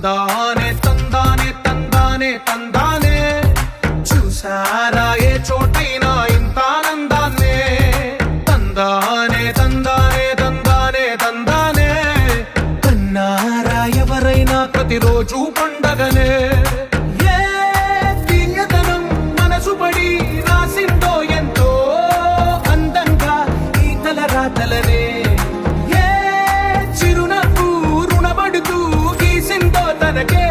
తందానే తందానే తందానే తందానే చూసారా ఏ చోటైనా ఇంత ఆనందాన్నే తందానే తందానే తందానే తందానే కన్నారా ఎవరైనా ప్రతిరోజు పండగనే ఏ తీయదనం మనసు పడి రాసిందో ఎంతో అందంగా ఈ తల రాతలనే తనకే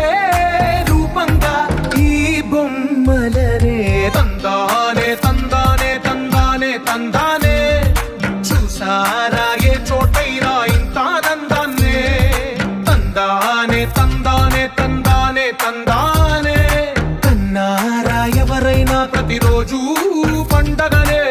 రూపంగా ఈ బొమ్మలనే తందానే తందానే తందానే తందానే చూసారా ఏ చోటైనా ఇంత ఆనందాన్నే తందానే తందానే తందానే తందానే కన్నారా ఎవరైనా ప్రతిరోజు పండగనే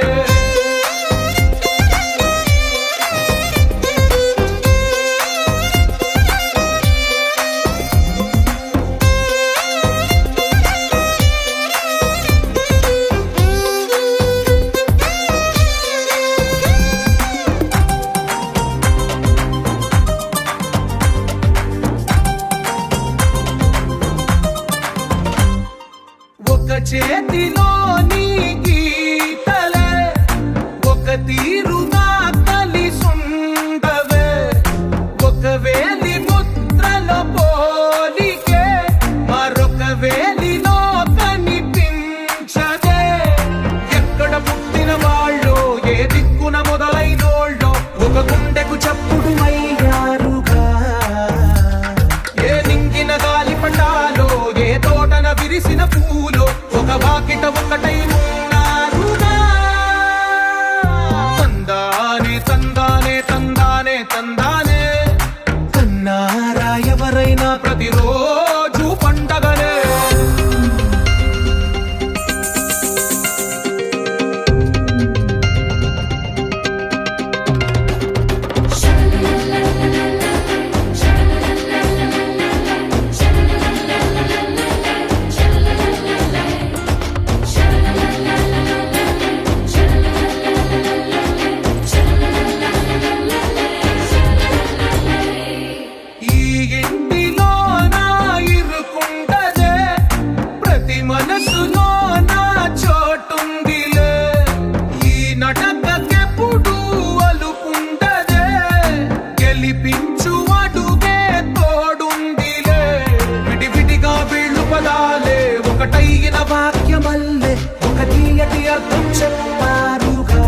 ఒక చేతిలో నీ గీతలే ఒక తీరుగా కలిసుండవే ఒక వేలి ముద్రలో పోలికే మరొక వేలిలో కనిపించదే ఎక్కడ పుట్టిన వాళ్ళో ఏ దిక్కున మొదలైనోళ్ళో ఒక గుండెకు చప్పుడు అయ్యారుగా ఏ నింగిన గాలి పటాలో ఏ తోటన విరిసిన పూలో ఒక వాకిట ఒకటై ఉన్నారుగా తందానే తందానే తందానే తందానే కన్నారా ఎవరైనా ప్రతిరోజు పండగనే మనసులో నా చోటుందిలే ఈ నటకెప్పుడు అలుపుండదే గెలిపించు అడుగే తోడుందిలే విడివిడిగా వీళ్ళు పదాలే ఒకటైన వాక్యమల్లే ఒక తీయటి అర్థం చెప్పారుగా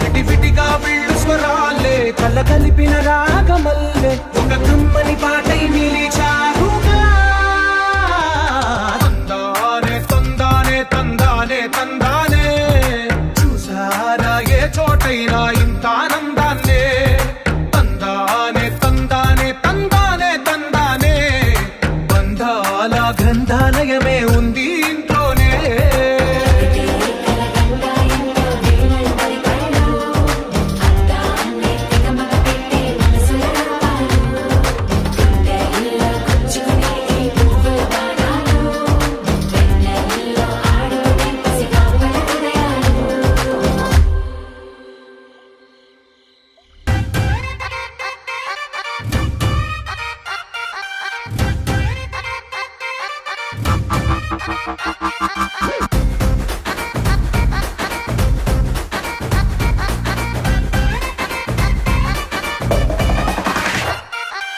విడివిడిగా వీళ్ళు స్వరాలే కలగలిపిన రాగమల్లే ఒక కమ్మని పాటై నిలిచా